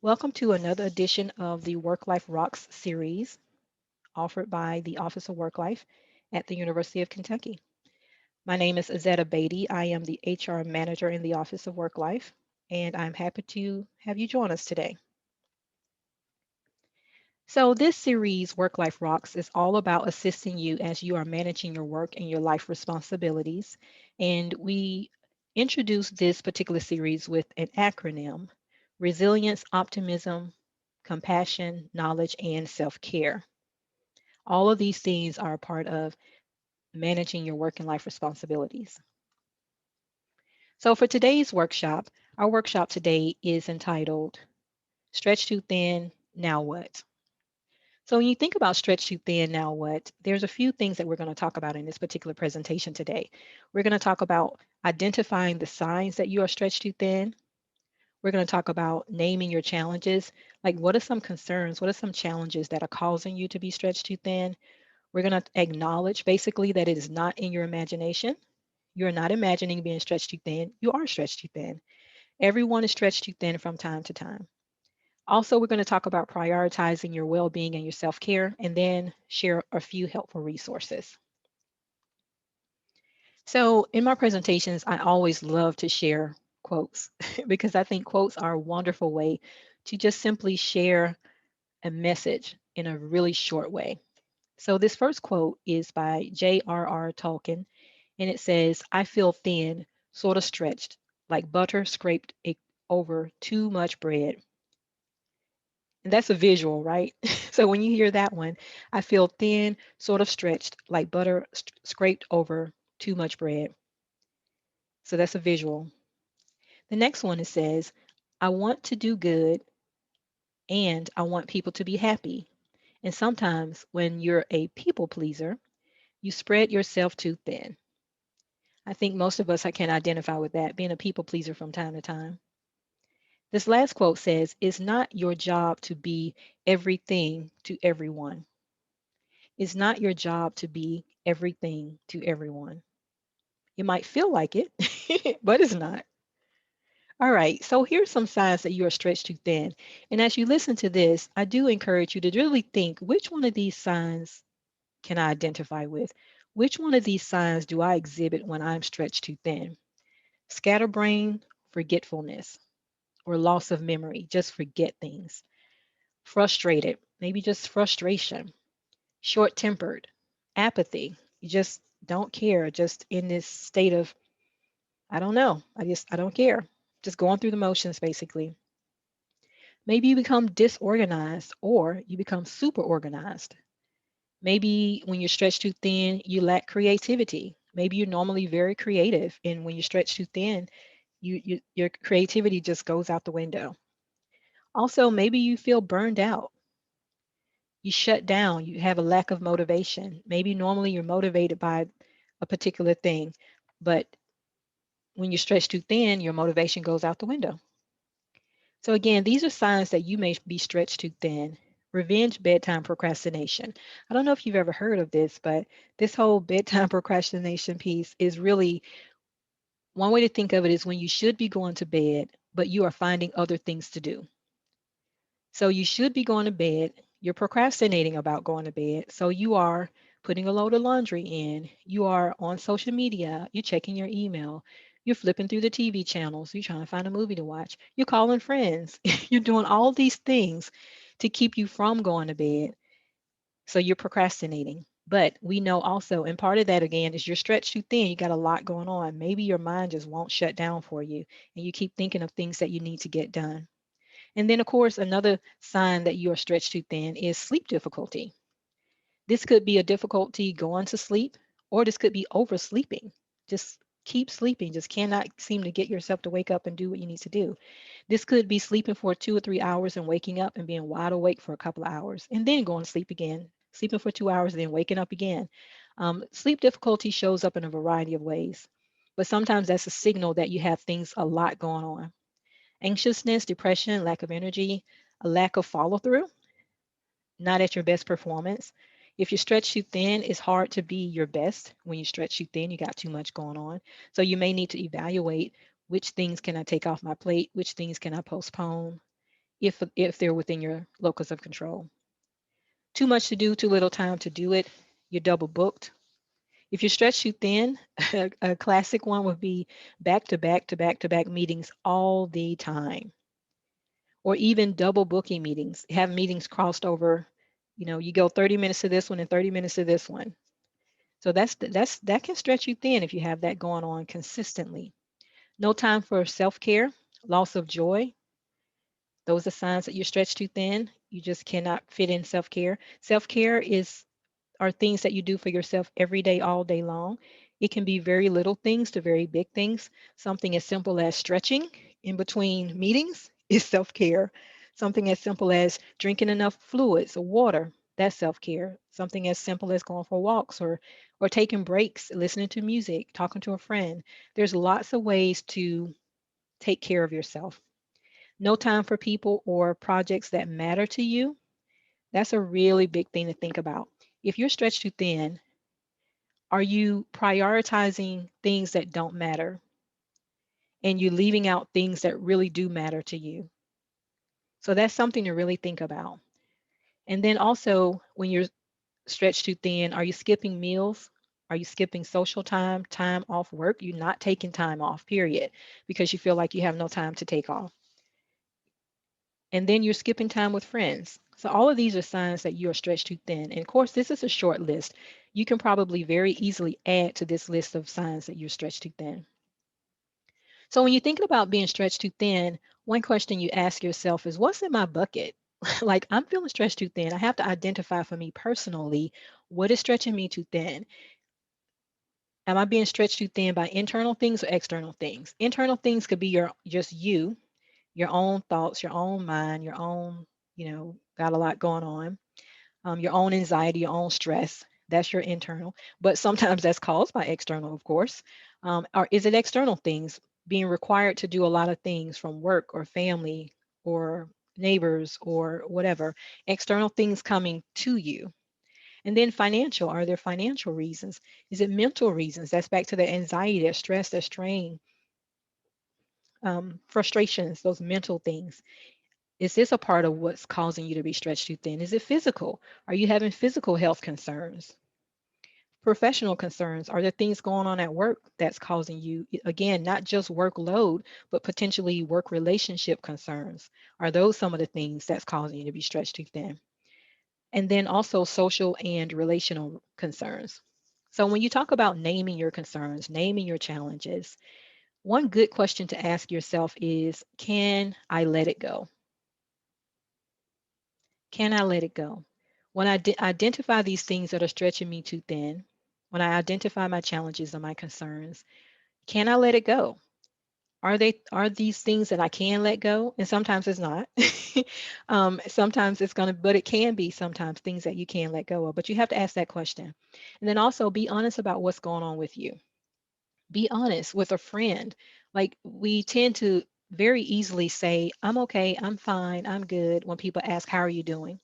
Welcome to another edition of the Work Life Rocks series offered by the Office of Work Life at the University of Kentucky. My name is Azetta Beatty. I am the HR manager in the Office of Work Life, and I'm happy to have you join us today. So, this series, Work Life Rocks, is all about assisting you as you are managing your work and your life responsibilities. And we introduce this particular series with an acronym: resilience, optimism, compassion, knowledge, and self care. All of these things are a part of managing your work and life responsibilities. So, for today's workshop, our workshop today is entitled Stretch Too Thin, Now What? So, when you think about stretch too thin, now what? There's a few things that we're going to talk about in this particular presentation today. We're going to talk about identifying the signs that you are stretched too thin. We're going to talk about naming your challenges. Like, what are some concerns? What are some challenges that are causing you to be stretched too thin? We're going to acknowledge basically that it is not in your imagination. You're not imagining being stretched too thin. You are stretched too thin. Everyone is stretched too thin from time to time. Also, we're going to talk about prioritizing your well being and your self care, and then share a few helpful resources. So, in my presentations, I always love to share quotes because I think quotes are a wonderful way to just simply share a message in a really short way. So, this first quote is by J.R.R. Tolkien, and it says, I feel thin, sort of stretched, like butter scraped over too much bread. And that's a visual, right? So when you hear that one, I feel thin, sort of stretched, like butter scraped over too much bread. So that's a visual. The next one it says, I want to do good and I want people to be happy. And sometimes when you're a people pleaser, you spread yourself too thin. I think most of us can identify with that, being a people pleaser from time to time. This last quote says, it's not your job to be everything to everyone. It's not your job to be everything to everyone. It might feel like it, but it's not. All right, so here's some signs that you are stretched too thin. And as you listen to this, I do encourage you to really think, which one of these signs can I identify with? Which one of these signs do I exhibit when I'm stretched too thin? Scatterbrain, forgetfulness, or loss of memory, just forget things. Frustrated, maybe just frustration. Short tempered, apathy. You just don't care, just in this state of, I don't know, I don't care. Just going through the motions, basically. Maybe you become disorganized or you become super organized. Maybe when you're stretched too thin, you lack creativity. Maybe you're normally very creative, and when you're stretched too thin, your creativity just goes out the window. Also, maybe you feel burned out. You shut down, you have a lack of motivation. Maybe normally you're motivated by a particular thing, but when you're stretched too thin, your motivation goes out the window. So, again, these are signs that you may be stretched too thin. Revenge bedtime procrastination. I don't know if you've ever heard of this, but this whole bedtime procrastination piece is really one way to think of it is when you should be going to bed, but you are finding other things to do. So you should be going to bed. You're procrastinating about going to bed. So you are putting a load of laundry in. You are on social media. You're checking your email. You're flipping through the TV channels. You're trying to find a movie to watch. You're calling friends. You're doing all these things to keep you from going to bed. So you're procrastinating. But we know also, and part of that again is you're stretched too thin. You got a lot going on. Maybe your mind just won't shut down for you, and you keep thinking of things that you need to get done. And then, of course, another sign that you are stretched too thin is sleep difficulty. This could be a difficulty going to sleep, or this could be oversleeping. Just keep sleeping, just cannot seem to get yourself to wake up and do what you need to do. This could be sleeping for 2 or 3 hours and waking up and being wide awake for a couple of hours and then going to sleep again, sleeping for 2 hours, and then waking up again. Sleep difficulty shows up in a variety of ways, but sometimes that's a signal that you have things a lot going on. Anxiousness, depression, lack of energy, a lack of follow through, not at your best performance. If you're stretched too thin, it's hard to be your best when you stretch too thin. You got too much going on. So you may need to evaluate which things can I take off my plate, which things can I postpone. if they're within your locus of control. Too much to do, too little time to do it. You're double booked. If you're stretched too thin, a classic one would be back to back to back to back meetings all the time, or even double booking meetings. Have meetings crossed over. You go 30 minutes to this one and 30 minutes to this one. So that can stretch you thin if you have that going on consistently. No time for self-care, loss of joy. Those are signs that you're stretched too thin. You just cannot fit in self-care. Self-care is are things that you do for yourself every day, all day long. It can be very little things to very big things. Something as simple as stretching in between meetings is self care. Something as simple as drinking enough fluids or water, that's self care. Something as simple as going for walks or taking breaks, listening to music, talking to a friend. There's lots of ways to take care of yourself. No time for people or projects that matter to you. That's a really big thing to think about. If you're stretched too thin, are you prioritizing things that don't matter and you leaving out things that really do matter to you? So that's something to really think about. And then also, when you're stretched too thin, are you skipping meals? Are you skipping social time, time off work? You're not taking time off, period, because you feel like you have no time to take off. And then you're skipping time with friends. So all of these are signs that you are stretched too thin. And of course, this is a short list. You can probably very easily add to this list of signs that you're stretched too thin. So when you're thinking about being stretched too thin, one question you ask yourself is, what's in my bucket? Like, I'm feeling stretched too thin. I have to identify for me personally what is stretching me too thin. Am I being stretched too thin by internal things or external things? Internal things could be just you, your own thoughts, your own mind, your own, got a lot going on, your own anxiety, your own stress. That's your internal. But sometimes that's caused by external, of course. Or is it external things, being required to do a lot of things from work or family or neighbors or whatever, external things coming to you? And then financial, are there financial reasons? Is it mental reasons? That's back to the anxiety, that stress, that strain, frustrations, those mental things. Is this a part of what's causing you to be stretched too thin? Is it physical? Are you having physical health concerns? Professional concerns? Are there things going on at work that's causing you, again, not just workload, but potentially work relationship concerns? Are those some of the things that's causing you to be stretched too thin? And then also social and relational concerns. So when you talk about naming your concerns, naming your challenges, one good question to ask yourself is, can I let it go? Can I let it go? When I identify these things that are stretching me too thin, when I identify my challenges and my concerns, can I let it go? Are these things that I can let go? And sometimes it's not. Sometimes it's gonna, but it can be sometimes things that you can let go of. But you have to ask that question. And then also be honest about what's going on with you. Be honest with a friend. Like, we tend to very easily say, I'm okay, I'm fine, I'm good when people ask, how are you doing?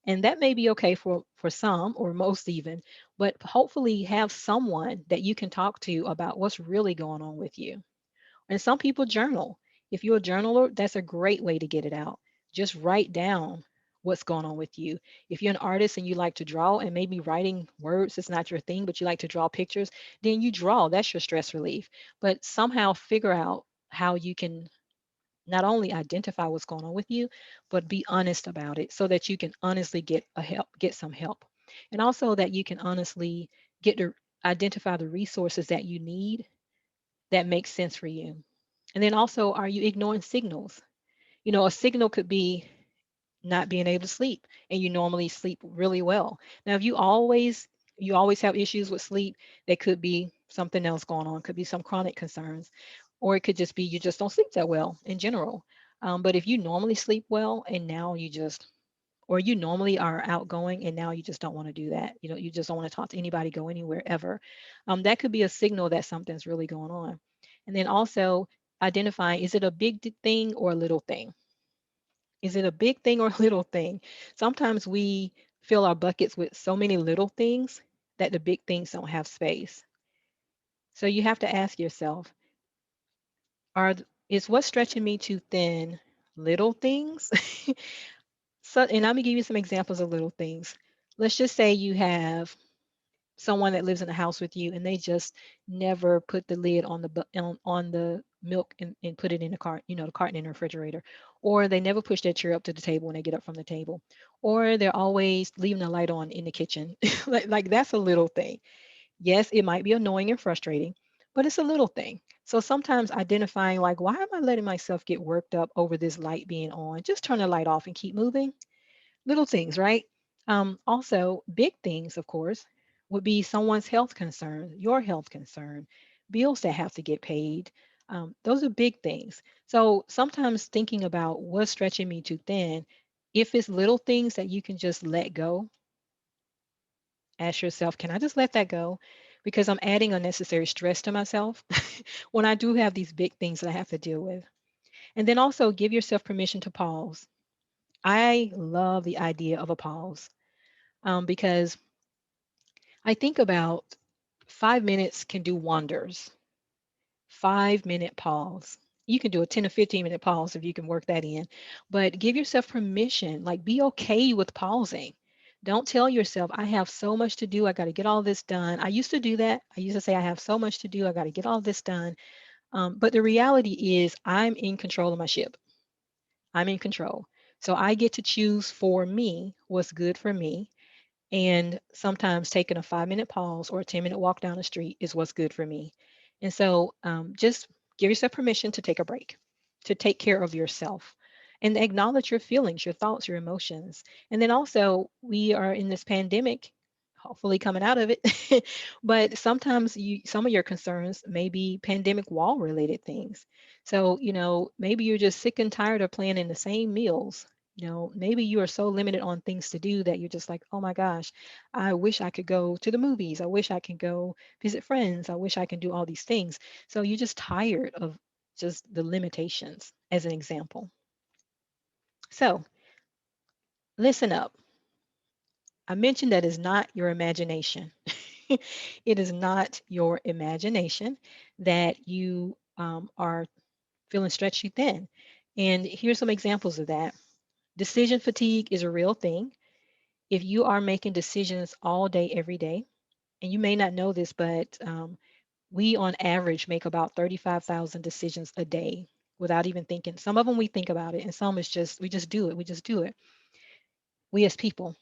And that may be okay for some or most even, but hopefully have someone that you can talk to about what's really going on with you. And some people journal. If you're a journaler, that's a great way to get it out. Just write down what's going on with you. If you're an artist and you like to draw, and maybe writing words is not your thing, but you like to draw pictures, then you draw. That's your stress relief. But somehow figure out how you can not only identify what's going on with you, but be honest about it so that you can honestly get some help. And also that you can honestly get to identify the resources that you need that make sense for you. And then also, are you ignoring signals? A signal could be not being able to sleep, and you normally sleep really well. Now, if you always have issues with sleep, there could be something else going on. Could be some chronic concerns, or it could just be you just don't sleep that well in general. But if you normally sleep well and now or you normally are outgoing and now you just don't want to do that, you just don't want to talk to anybody, go anywhere ever, that could be a signal that something's really going on. And then also identifying, is it a big thing or a little thing? Is it a big thing or a little thing? Sometimes we fill our buckets with so many little things that the big things don't have space. So you have to ask yourself, is what's stretching me too thin little things. So, and I'm gonna give you some examples of little things. Let's just say you have someone that lives in a house with you and they just never put the lid on on the milk and put it in the cart, the carton in the refrigerator, or they never push their chair up to the table when they get up from the table, or they're always leaving the light on in the kitchen. Like that's a little thing. Yes, it might be annoying and frustrating, but it's a little thing. So sometimes identifying, like, why am I letting myself get worked up over this light being on? Just turn the light off and keep moving. Little things, right? Also, big things, of course, would be someone's health concern, your health concern, bills that have to get paid. Those are big things. So sometimes thinking about what's stretching me too thin, if it's little things that you can just let go, ask yourself, can I just let that go? Because I'm adding unnecessary stress to myself when I do have these big things that I have to deal with. And then also give yourself permission to pause. I love the idea of a pause, because I think about 5 minutes can do wonders. 5 minute pause. You can do a 10 or 15-minute pause if you can work that in, but give yourself permission. Like, be okay with pausing. Don't tell yourself, I have so much to do. I got to get all this done. I used to do that. I used to say, I have so much to do. I got to get all this done. But the reality is, I'm in control of my ship. I'm in control. So I get to choose for me what's good for me. And sometimes taking a 5 minute pause or a 10-minute walk down the street is what's good for me. And so just give yourself permission to take a break, to take care of yourself, and acknowledge your feelings, your thoughts, your emotions. And then also, we are in this pandemic, hopefully coming out of it. But sometimes some of your concerns may be pandemic wall related things. So, maybe you're just sick and tired of planning the same meals. Maybe you are so limited on things to do that you're just like, oh my gosh, I wish I could go to the movies. I wish I could go visit friends. I wish I can do all these things. So you're just tired of just the limitations, as an example. So listen up. I mentioned that is not your imagination. It is not your imagination that you are feeling stretchy thin. And here's some examples of that. Decision fatigue is a real thing. If you are making decisions all day, every day, and you may not know this, but we on average make about 35,000 decisions a day without even thinking. Some of them we think about it, and some is just, we just do it. We just do it. We as people.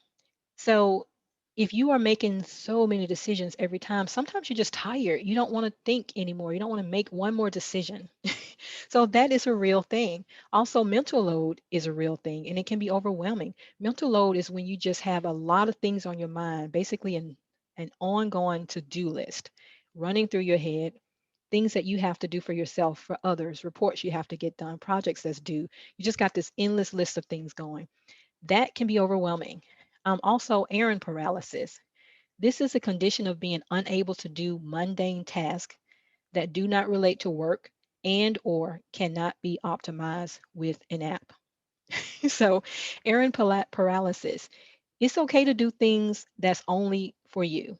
So if you are making so many decisions every time, sometimes you're just tired. You don't want to think anymore. You don't want to make one more decision. So that is a real thing. Also, mental load is a real thing and it can be overwhelming. Mental load is when you just have a lot of things on your mind, basically an ongoing to-do list running through your head, things that you have to do for yourself, for others, reports you have to get done, projects that's due. You just got this endless list of things going. That can be overwhelming. Also, errand paralysis. This is a condition of being unable to do mundane tasks that do not relate to work and or cannot be optimized with an app. So, paralysis. It's okay to do things that's only for you.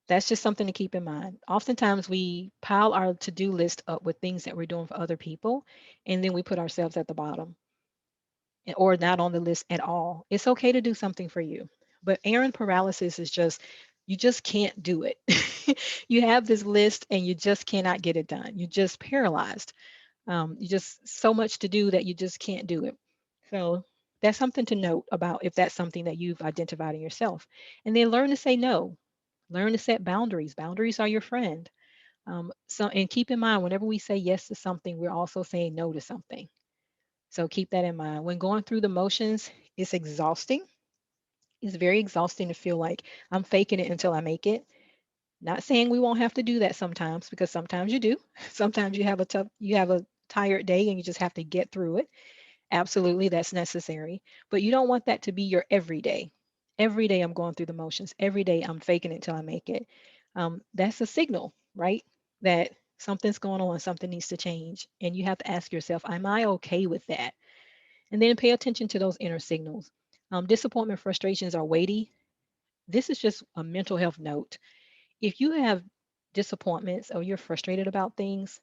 That's just something to keep in mind. Oftentimes, we pile our to do list up with things that we're doing for other people, and then we put ourselves at the bottom or not on the list at all. It's okay to do something for you. But errand paralysis is just, you just can't do it. You have this list and you just cannot get it done. You're just paralyzed. You just so much to do that you just can't do it. So that's something to note about if that's something that you've identified in yourself. And then learn to say no. Learn to set boundaries. Boundaries are your friend. So and keep in mind, whenever we say yes to something, we're also saying no to something. So keep that in mind. When going through the motions, it's exhausting. It's very exhausting to feel like I'm faking it until I make it. Not saying we won't have to do that sometimes, because sometimes you do. Sometimes you have a tired day and you just have to get through it. Absolutely, that's necessary. But you don't want that to be your everyday. Every day I'm going through the motions. Every day I'm faking it till I make it. That's a signal, right? That something's going on, something needs to change. And you have to ask yourself, am I okay with that? And then pay attention to those inner signals. Disappointment, frustrations are weighty. This is just a mental health note. If you have disappointments or you're frustrated about things,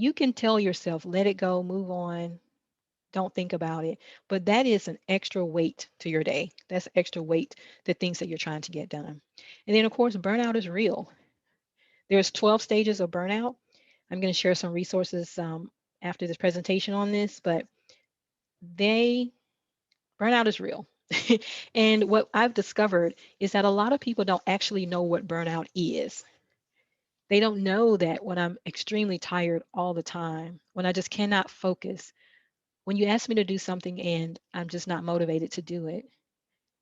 You can tell yourself, let it go, move on, don't think about it. But that is an extra weight to your day. That's extra weight to things that you're trying to get done. And then, of course, burnout is real. There's 12 stages of burnout. I'm going to share some resources after this presentation on this, but they burnout is real. And what I've discovered is that a lot of people don't actually know what burnout is. They don't know that when I'm extremely tired all the time, when I just cannot focus, when you ask me to do something and I'm just not motivated to do it,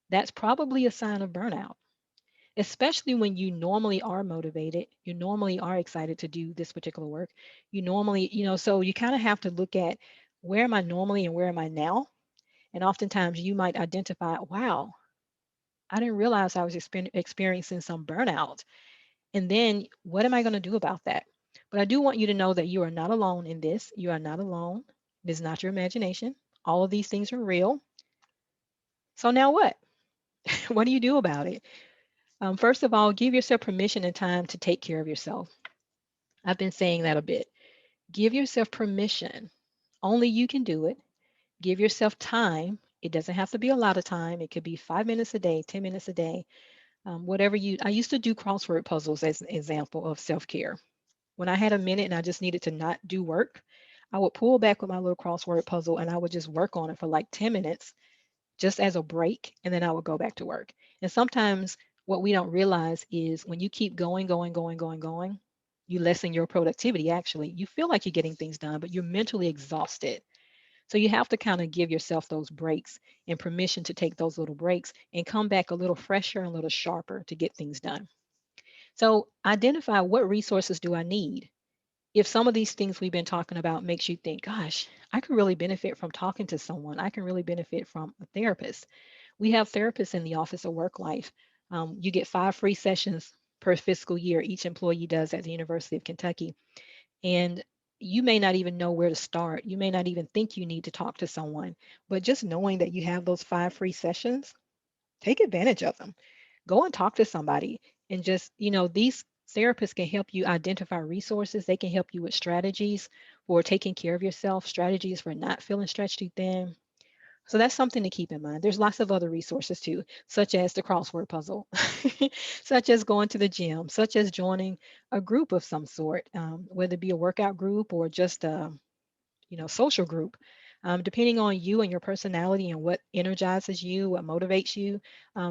that's probably a sign of burnout, especially when you normally are motivated, you normally are excited to do this particular work. You normally, so you kind of have to look at where am I normally and where am I now? And oftentimes you might identify, wow, I didn't realize I was experiencing some burnout. And then what am I going to do about that? But I do want you to know that you are not alone in this. You are not alone. It is not your imagination. All of these things are real. So now what? What do you do about it? First of all, give yourself permission and time to take care of yourself. I've been saying that a bit. Give yourself permission. Only you can do it. Give yourself time. It doesn't have to be a lot of time. It could be 5 minutes a day, 10 minutes a day, whatever you. I used to do crossword puzzles as an example of self care. When I had a minute and I just needed to not do work, I would pull back with my little crossword puzzle and I would just work on it for like 10 minutes just as a break, and then I would go back to work. And sometimes what we don't realize is when you keep going, going, going, going, going, you lessen your productivity actually. You feel like you're getting things done, but you're mentally exhausted. So you have to kind of give yourself those breaks and permission to take those little breaks and come back a little fresher and a little sharper to get things done. So identify what resources do I need? If some of these things we've been talking about makes you think, gosh, I could really benefit from talking to someone. I can really benefit from a therapist. We have therapists in the Office of Work Life. You get 5 free sessions per fiscal year, each employee does at the University of Kentucky. And you may not even know where to start. You may not even think you need to talk to someone. But just knowing that you have those 5 free sessions, take advantage of them. Go and talk to somebody. And just, these therapists can help you identify resources. They can help you with strategies for taking care of yourself, strategies for not feeling stretched too thin. So that's something to keep in mind. There's lots of other resources too, such as the crossword puzzle, such as going to the gym, such as joining a group of some sort, whether it be a workout group or just a social group. Depending on you and your personality and what energizes you, what motivates you,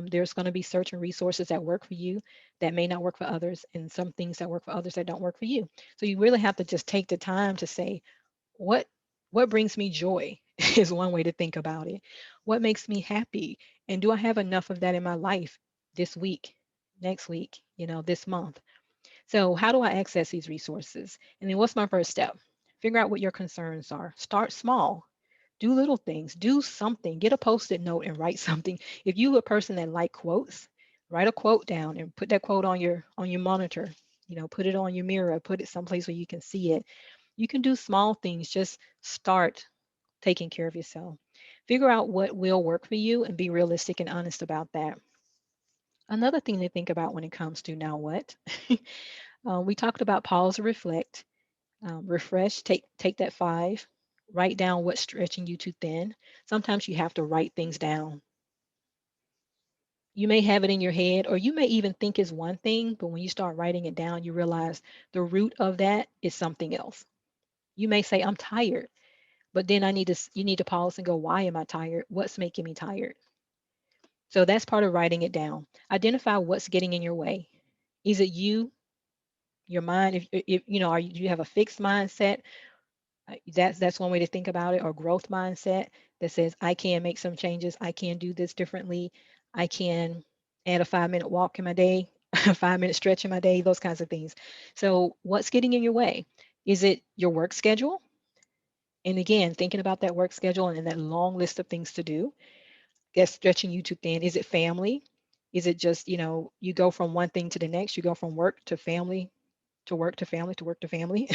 there's going to be certain resources that work for you that may not work for others, and some things that work for others that don't work for you. So you really have to just take the time to say, what what brings me joy is one way to think about it. What makes me happy? And do I have enough of that in my life this week, next week, this month? So how do I access these resources? And then what's my first step? Figure out what your concerns are. Start small. Do little things. Do something. Get a post-it note and write something. If you a person that like quotes, write a quote down and put that quote on your monitor. Put it on your mirror, put it someplace where you can see it. You can do small things. Just start taking care of yourself. Figure out what will work for you and be realistic and honest about that. Another thing to think about when it comes to now what, we talked about pause and reflect, refresh, take that 5, write down what's stretching you too thin. Sometimes you have to write things down. You may have it in your head, or you may even think it's one thing, but when you start writing it down, you realize the root of that is something else. You may say, I'm tired. But then you need to pause and go, why am I tired? What's making me tired? So that's part of writing it down. Identify what's getting in your way. Is it you, your mind? If do you have a fixed mindset? That's one way to think about it, or growth mindset that says, I can make some changes. I can do this differently. I can add a 5-minute walk in my day, a 5-minute stretch in my day, those kinds of things. So what's getting in your way? Is it your work schedule? And again, thinking about that work schedule and that long list of things to do, that's stretching you too thin. Is it family? Is it just, you go from one thing to the next, you go from work to family, to work to family, to work to family.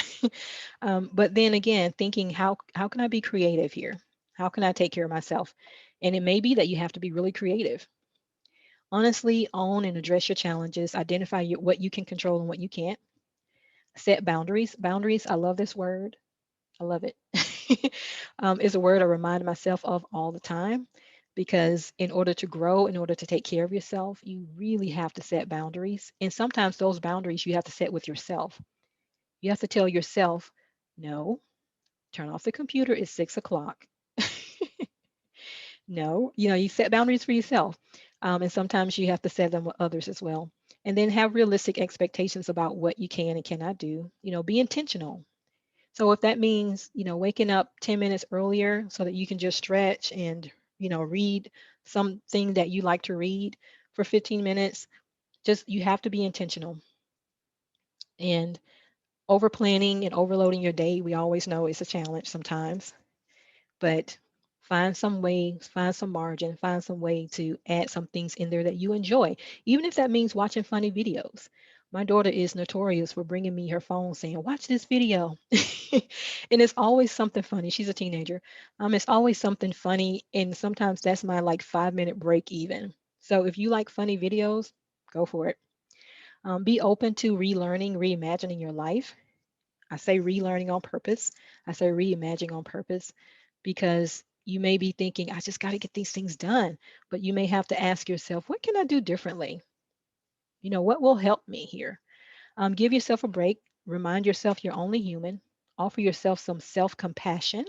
But then again, thinking, how can I be creative here? How can I take care of myself? And it may be that you have to be really creative. Honestly, own and address your challenges, identify what you can control and what you can't. Set boundaries. Boundaries, I love this word. I love it. It's a word I remind myself of all the time because in order to grow, in order to take care of yourself, you really have to set boundaries. And sometimes those boundaries you have to set with yourself. You have to tell yourself, no, turn off the computer. It's 6 o'clock. No, you set boundaries for yourself. And sometimes you have to set them with others as well. And then have realistic expectations about what you can and cannot do. Be intentional. So if that means, waking up 10 minutes earlier so that you can just stretch and, read something that you like to read for 15 minutes, just you have to be intentional. And over planning and overloading your day, we always know it's a challenge sometimes, but find some way, find some margin, find some way to add some things in there that you enjoy, even if that means watching funny videos. My daughter is notorious for bringing me her phone saying, "Watch this video." And it's always something funny. She's a teenager. It's always something funny. And sometimes that's my like 5 minute break, even. So if you like funny videos, go for it. Be open to relearning, reimagining your life. I say relearning on purpose. I say reimagining on purpose because you may be thinking, I just got to get these things done. But you may have to ask yourself, what can I do differently? What will help me here? Give yourself a break. Remind yourself you're only human. Offer yourself some self compassion.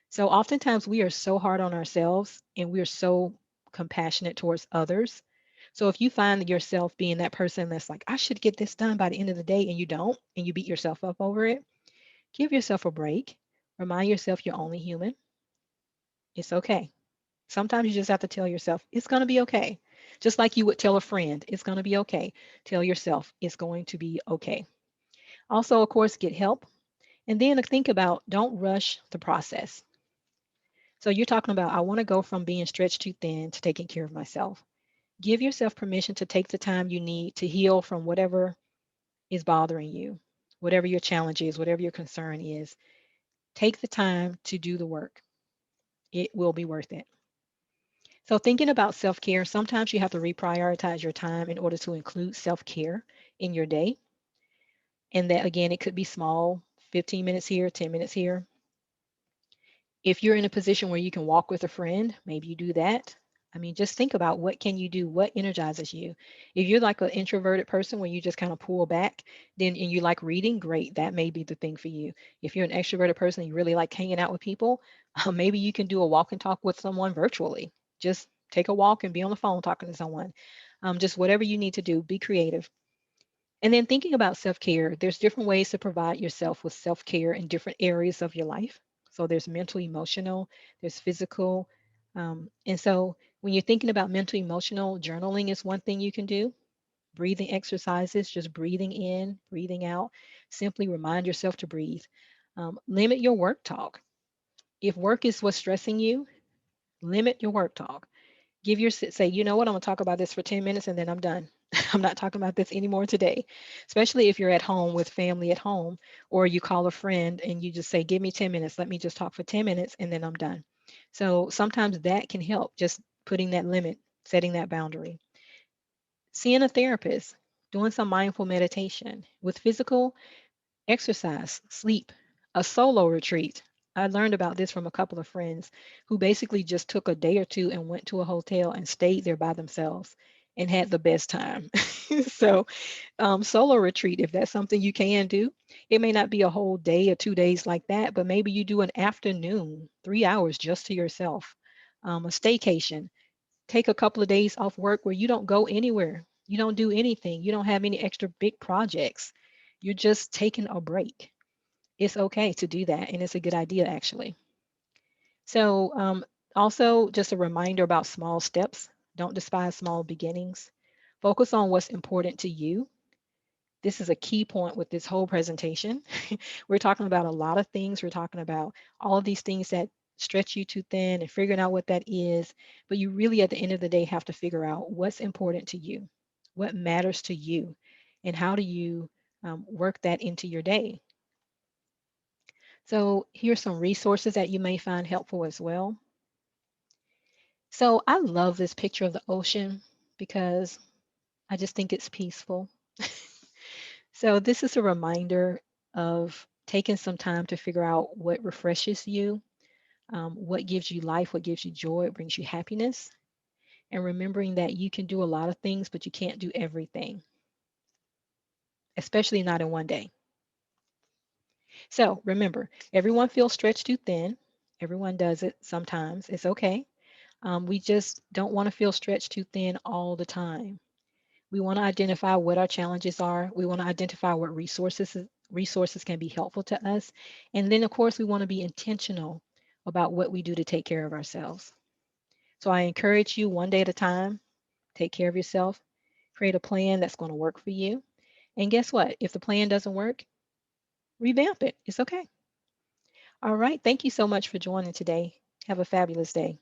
So oftentimes we are so hard on ourselves and we're so compassionate towards others. So if you find yourself being that person that's like, I should get this done by the end of the day, and you don't, and you beat yourself up over it, give yourself a break. Remind yourself you're only human. It's okay. Sometimes you just have to tell yourself it's going to be okay. Just like you would tell a friend, it's going to be okay. Tell yourself it's going to be okay. Also, of course, get help. And then think about don't rush the process. So you're talking about, I want to go from being stretched too thin to taking care of myself. Give yourself permission to take the time you need to heal from whatever is bothering you, whatever your challenge is, whatever your concern is. Take the time to do the work. It will be worth it. So, thinking about self care, sometimes you have to reprioritize your time in order to include self care in your day. And that, again, it could be small, 15 minutes here, 10 minutes here. If you're in a position where you can walk with a friend, maybe you do that. I mean, just think about what can you do? What energizes you? If you're like an introverted person where you just kind of pull back, then and you like reading, great, that may be the thing for you. If you're an extroverted person and you really like hanging out with people, maybe you can do a walk and talk with someone virtually. Just take a walk and be on the phone talking to someone. Just whatever you need to do, be creative. And then thinking about self care, there's different ways to provide yourself with self care in different areas of your life. So there's mental, emotional, there's physical. And so when you're thinking about mental, emotional, journaling is one thing you can do. Breathing exercises, just breathing in, breathing out. Simply remind yourself to breathe. Limit your work talk. If work is what's stressing you, limit your work talk. Give your say, you know what, I'm gonna talk about this for 10 minutes and then I'm done. I'm not talking about this anymore today. Especially if you're at home with family at home, or you call a friend and you just say, give me 10 minutes, let me just talk for 10 minutes and then I'm done. So sometimes that can help, just putting that limit, setting that boundary. Seeing a therapist, doing some mindful meditation with physical exercise, sleep, a solo retreat. I learned about this from a couple of friends who basically just took a day or two and went to a hotel and stayed there by themselves and had the best time. So, solo retreat, if that's something you can do, it may not be a whole day or 2 days like that, but maybe you do an afternoon, 3 hours just to yourself. A staycation, take a couple of days off work where you don't go anywhere, you don't do anything, you don't have any extra big projects. You're just taking a break. It's okay to do that, and it's a good idea actually. So, also just a reminder about small steps. Don't despise small beginnings. Focus on what's important to you. This is a key point with this whole presentation. We're talking about a lot of things. We're talking about all of these things that stretch you too thin and figuring out what that is. But you really, at the end of the day, have to figure out what's important to you, what matters to you, and how do you work that into your day. So here's some resources that you may find helpful as well. So I love this picture of the ocean because I just think it's peaceful. So, this is a reminder of taking some time to figure out what refreshes you, what gives you life, what gives you joy, what brings you happiness, and remembering that you can do a lot of things, but you can't do everything, especially not in one day. So, remember, everyone feels stretched too thin. Everyone does it sometimes. It's okay. We just don't want to feel stretched too thin all the time. We want to identify what our challenges are. We want to identify what resources can be helpful to us. And then of course we want to be intentional about what we do to take care of ourselves. So I encourage you one day at a time, take care of yourself, create a plan that's going to work for you. And guess what? If the plan doesn't work, revamp it. It's okay. All right. Thank you so much for joining today. Have a fabulous day.